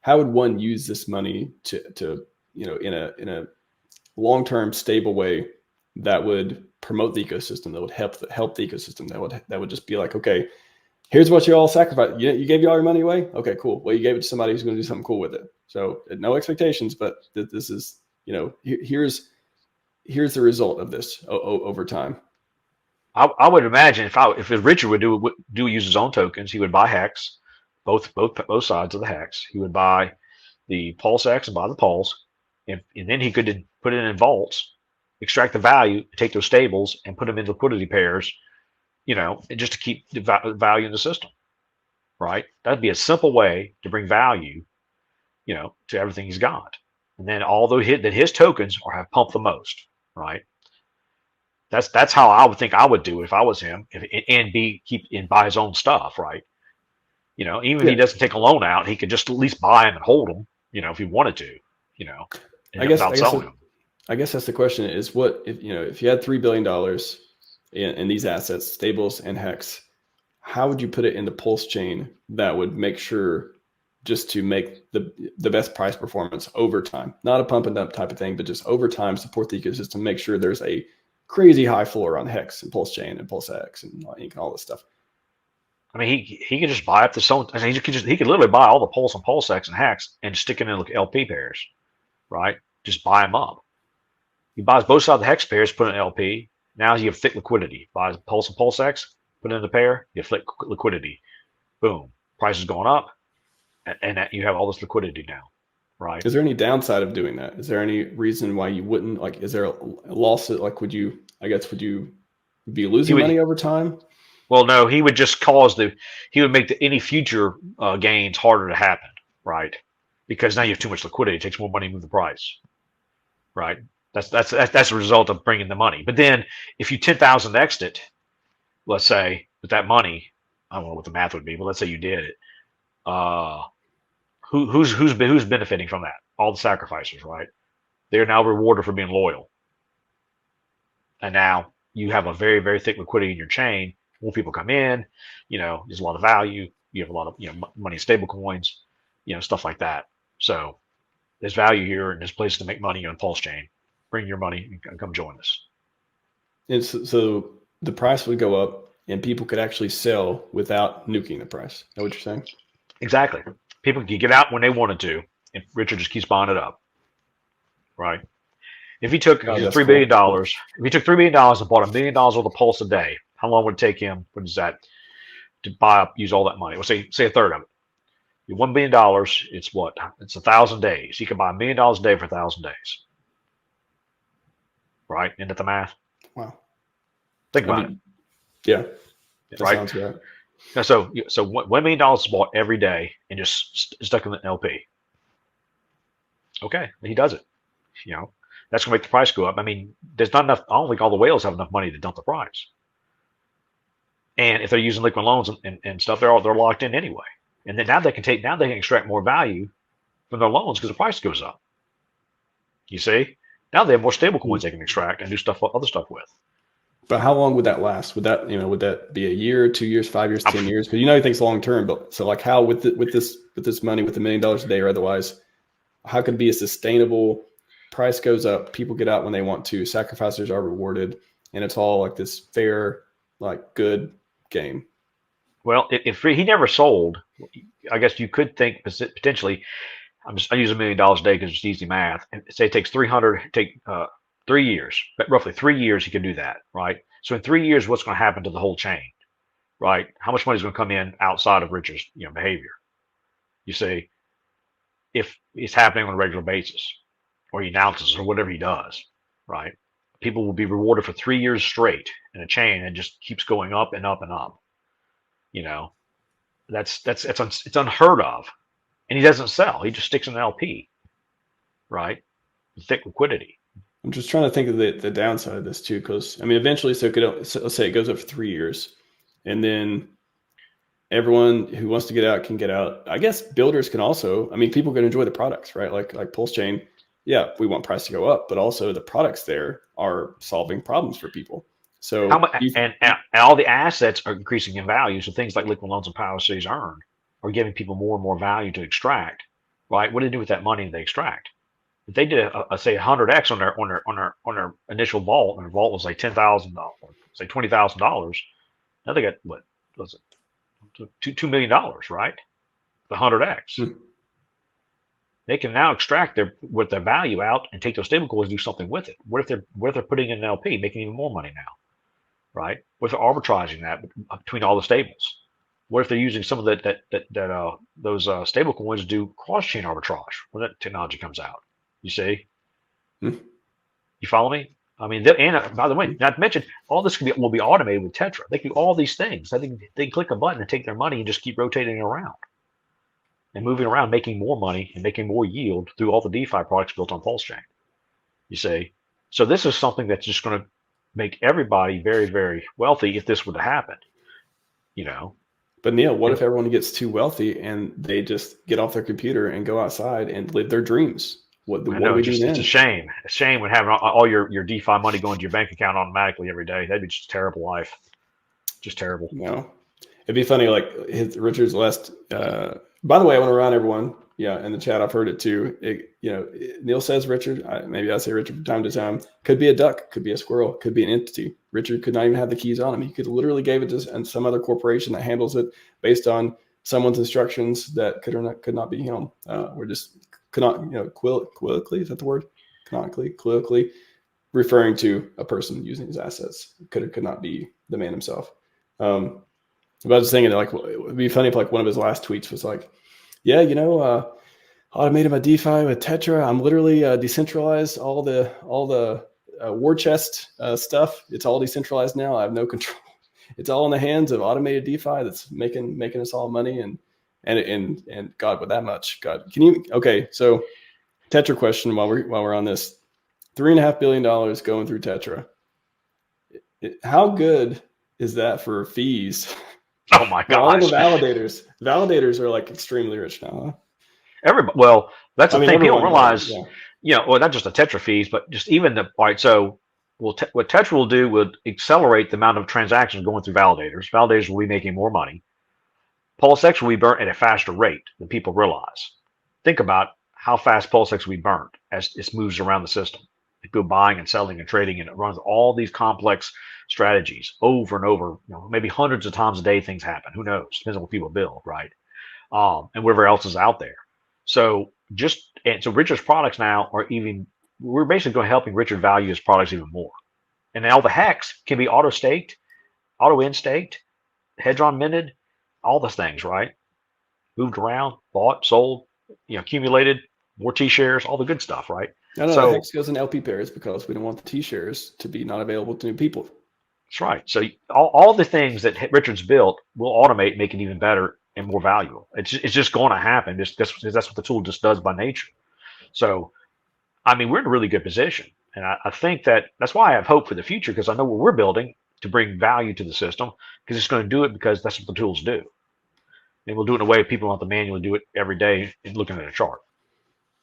how would one use this money to in a long-term stable way that would promote the ecosystem, that would help the ecosystem, that would just be like, okay, here's what you all sacrificed. You gave you all your money away. Okay, cool. Well, you gave it to somebody who's going to do something cool with it. So no expectations, but this is, here's the result of this over time. I would imagine if Richard would use his own tokens, he would buy Hex, both sides of the Hex. He would buy the PulseX and buy the Pulse, and then he could put it in vaults, extract the value, take those stables, and put them in liquidity pairs, just to keep the value in the system, right? That'd be a simple way to bring value, to everything he's got. And then although his tokens have pumped the most, right? That's how I would think I would do it if I was him, and buy his own stuff, right? Even if he doesn't take a loan out, he could just at least buy them and hold them, if he wanted to, without selling them. I guess that's the question: is what if you had $3 billion in these assets, stables and Hex, how would you put it in the Pulse chain that would make sure just to make the best price performance over time, not a pump and dump type of thing, but just over time support the ecosystem, make sure there's a crazy high floor on Hex and Pulse Chain and PulseX and all this stuff. I mean, he could just buy up the own. He could literally buy all the Pulse and PulseX and Hex and stick them in LP pairs, right? Just buy them up. He buys both sides of the Hex pairs, put it in LP. Now you have thick liquidity. Buys Pulse and PulseX, put it in the pair. You have thick liquidity. Boom, price is going up, and you have all this liquidity now. Right. Is there any downside of doing that? Is there any reason why you wouldn't, like, is there a loss? Like, would you be losing money over time? Well, no, he would just he would make any future gains harder to happen. Right. Because now you have too much liquidity. It takes more money to move the price. Right. That's a result of bringing the money. But then if you 10,000x'd it, let's say with that money, I don't know what the math would be, but let's say you did it. Who's benefiting from that? All the sacrificers, right? They're now rewarded for being loyal. And now you have a very, very thick liquidity in your chain. More people come in, there's a lot of value. You have a lot of, money in stable coins, stuff like that. So there's value here and there's places to make money on Pulse Chain. Bring your money and come join us. And so the price would go up and people could actually sell without nuking the price. Is that what you're saying? Exactly. People can get out when they wanted to, and Richard just keeps buying it up, right? If he took $3 billion, if he took $3 billion and bought $1 million worth of Pulse a day, how long would it take him? What is that to buy up? Use all that money. We'll say a third of it. $1 billion. It's what? It's 1,000 days. He can buy $1 million a day for 1,000 days, right? Isn't that the math? Wow. Think about it. Yeah. That right. Sounds right. So $1 million is bought every day and just stuck in the LP. Okay, he does it. That's gonna make the price go up. I mean, there's not enough. I don't think all the whales have enough money to dump the price. And if they're using liquid loans and stuff, they're locked in anyway. And then now they can extract more value from their loans because the price goes up. You see, now they have more stable coins they can extract and do other stuff with. But how long would that last? Would that be a year, 2 years, 5 years, 10 years? Because everything's long term. But so like how with this money, with $1 million a day or otherwise, how could it be a sustainable? Price goes up, people get out when they want to, sacrificers are rewarded, and it's all like this fair, like good game. Well, if he never sold, I guess you could think potentially. I use $1 million a day because it's easy math. And say it takes 3 years, but roughly 3 years he can do that, right? So in 3 years, what's going to happen to the whole chain, right? How much money is going to come in outside of Richard's behavior? You see, if it's happening on a regular basis, or he announces or whatever he does, right? People will be rewarded for 3 years straight in a chain and just keeps going up and up and up. It's unheard of. And he doesn't sell. He just sticks in an LP, right? Thick liquidity. I'm just trying to think of the downside of this too, because eventually, let's say it goes up for 3 years, and then everyone who wants to get out can get out. I guess builders can also. People can enjoy the products, right? Like Pulse Chain. Yeah, we want price to go up, but also the products there are solving problems for people. So and all the assets are increasing in value. So things like liquid loans and Power Cities earned are giving people more and more value to extract. right? What do they do with that money they extract? If they did say 100x on their initial vault, and their vault was like $10,000, say $20,000, now they got what was it $2 million, right? The 100x. Hmm. They can now extract their value out and take those stablecoins and do something with it. What if they're putting in an LP, making even more money now, right? What if they're arbitraging that between all the stables? What if they're using some of those stable coins to do cross-chain arbitrage when that technology comes out? You see? Hmm. You follow me? I mean, and by the way, not to mention, all this will be automated with Tetra. They can do all these things. I think they can click a button and take their money and just keep rotating it around and moving around, making more money and making more yield through all the DeFi products built on PulseChain. You see? So this is something that's just going to make everybody very, very wealthy if this were to happen. You know? But Neil, what if everyone gets too wealthy and they just get off their computer and go outside and live their dreams? What do we do then? It's a shame. A shame when having all your DeFi money going to your bank account automatically every day. That'd be just a terrible life. Just terrible. No. It'd be funny, like Richard's last. By the way, I want to remind everyone, in the chat, I've heard it too. Neil says Richard. Maybe I say Richard from time to time. Could be a duck, could be a squirrel, could be an entity. Richard could not even have the keys on him. He could literally gave it to some other corporation that handles it based on someone's instructions that could not be him. We're just colloquially, is that the word? Colloquially referring to a person using his assets. Could not be the man himself. But I was thinking, like, it would be funny if, like, one of his last tweets was like, automated my DeFi with Tetra. I'm literally decentralized all the war chest stuff. It's all decentralized now. I have no control. It's all in the hands of automated DeFi that's making us all money. And God, with that much, God, can you? Okay, so Tetra question while we're on this, $3.5 billion going through Tetra. How good is that for fees? Oh my gosh! All the validators are like extremely rich now. Huh? Well, that's the thing. People don't realize, well, not just the Tetra fees, but just even so what Tetra will do would accelerate the amount of transactions going through validators. Validators will be making more money. PulseX will be burnt at a faster rate than people realize. Think about how fast PulseX will be burnt as it moves around the system. People buying and selling and trading, and it runs all these complex strategies over and over. Maybe hundreds of times a day things happen. Who knows? Depends on what people build, right? And whatever else is out there. So Richard's products now we're basically going to helping Richard value his products even more. And now the hacks can be auto staked, auto in staked, hedron minted, all those things, right? Moved around, bought, sold, accumulated, more T-shares, all the good stuff, right? No, the hex goes in LP pairs because we don't want the T-shares to be not available to new people. That's right. So all the things that Richard's built will automate, make it even better and more valuable. It's just going to happen. That's what the tool just does by nature. So, I mean, we're in a really good position. And I think that's why I have hope for the future, because I know what we're building to bring value to the system, because it's going to do it because that's what the tools do. And we'll do it in a way people don't have to manually do it every day and looking at a chart.